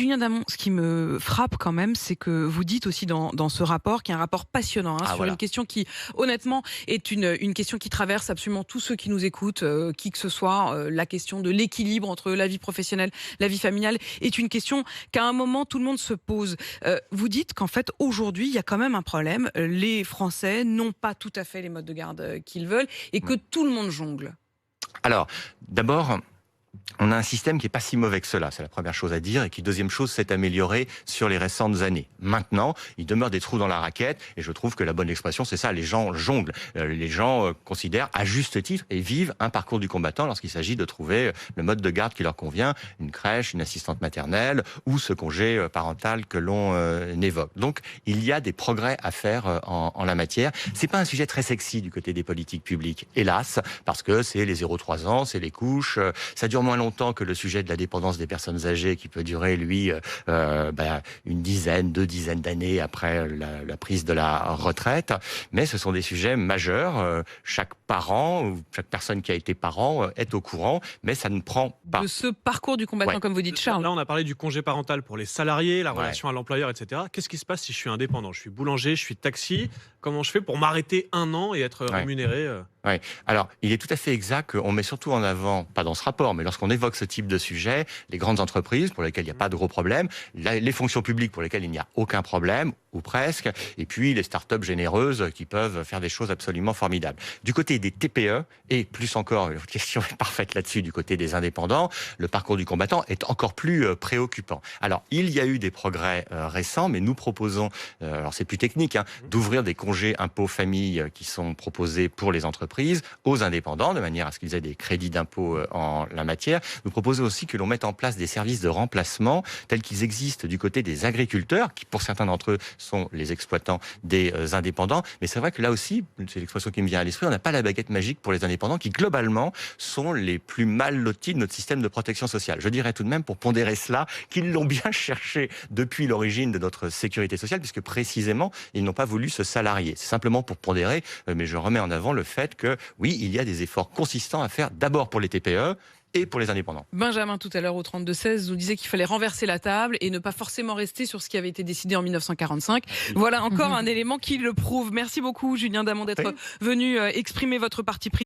Julien Damon, ce qui me frappe quand même, c'est que vous dites aussi dans ce rapport, qui est un rapport passionnant, sur voilà. une question qui, honnêtement, est une question qui traverse absolument tous ceux qui nous écoutent, qui que ce soit. La question de l'équilibre entre la vie professionnelle, la vie familiale, est une question qu'à un moment, tout le monde se pose. Vous dites qu'en fait, aujourd'hui, il y a quand même un problème. Les Français n'ont pas tout à fait les modes de garde qu'ils veulent et que tout le monde jongle. Alors, d'abord, on a un système qui est pas si mauvais que cela, c'est la première chose à dire, et qui, deuxième chose, s'est amélioré sur les récentes années. Maintenant, il demeure des trous dans la raquette, et je trouve que la bonne expression, c'est ça, les gens jonglent. Les gens considèrent, à juste titre, et vivent un parcours du combattant lorsqu'il s'agit de trouver le mode de garde qui leur convient, une crèche, une assistante maternelle, ou ce congé parental que l'on évoque. Donc, il y a des progrès à faire en la matière. C'est pas un sujet très sexy du côté des politiques publiques, hélas, parce que c'est les 0-3 ans, c'est les couches, ça dure moins longtemps que le sujet de la dépendance des personnes âgées qui peut durer, lui, une dizaine, 2 dizaines d'années après la prise de la retraite. Mais ce sont des sujets majeurs. Chaque parent, ou chaque personne qui a été parent est au courant, mais ça ne prend pas. De ce parcours du combattant, comme vous dites, Charles. Là, on a parlé du congé parental pour les salariés, la Ouais. relation à l'employeur, etc. Qu'est-ce qui se passe si je suis indépendant? Je suis boulanger, je suis taxi. Comment je fais pour m'arrêter 1 an et être rémunéré Ouais. Alors, il est tout à fait exact qu'on met surtout en avant, pas dans ce rapport, mais lorsqu'on évoque ce type de sujet, les grandes entreprises pour lesquelles il n'y a pas de gros problème, les fonctions publiques pour lesquelles il n'y a aucun problème, ou presque, et puis les start-up généreuses qui peuvent faire des choses absolument formidables. Du côté des TPE, et plus encore, votre question est parfaite là-dessus, du côté des indépendants, le parcours du combattant est encore plus préoccupant. Alors, il y a eu des progrès récents, mais nous proposons, alors c'est plus technique, d'ouvrir des congés impôts famille qui sont proposés pour les entreprises aux indépendants, de manière à ce qu'ils aient des crédits d'impôt en la matière. Nous proposons aussi que l'on mette en place des services de remplacement tels qu'ils existent du côté des agriculteurs, qui pour certains d'entre eux sont les exploitants des indépendants. Mais c'est vrai que là aussi, c'est l'expression qui me vient à l'esprit, on n'a pas la baguette magique pour les indépendants qui globalement sont les plus mal lotis de notre système de protection sociale. Je dirais tout de même, pour pondérer cela, qu'ils l'ont bien cherché depuis l'origine de notre sécurité sociale, puisque précisément, ils n'ont pas voulu se salarier. C'est simplement pour pondérer, mais je remets en avant le fait que, oui, il y a des efforts consistants à faire d'abord pour les TPE et pour les indépendants. Benjamin, tout à l'heure, au 32-16, nous disait qu'il fallait renverser la table et ne pas forcément rester sur ce qui avait été décidé en 1945. Voilà encore un élément qui le prouve. Merci beaucoup, Julien Damon, d'être venu exprimer votre parti pris.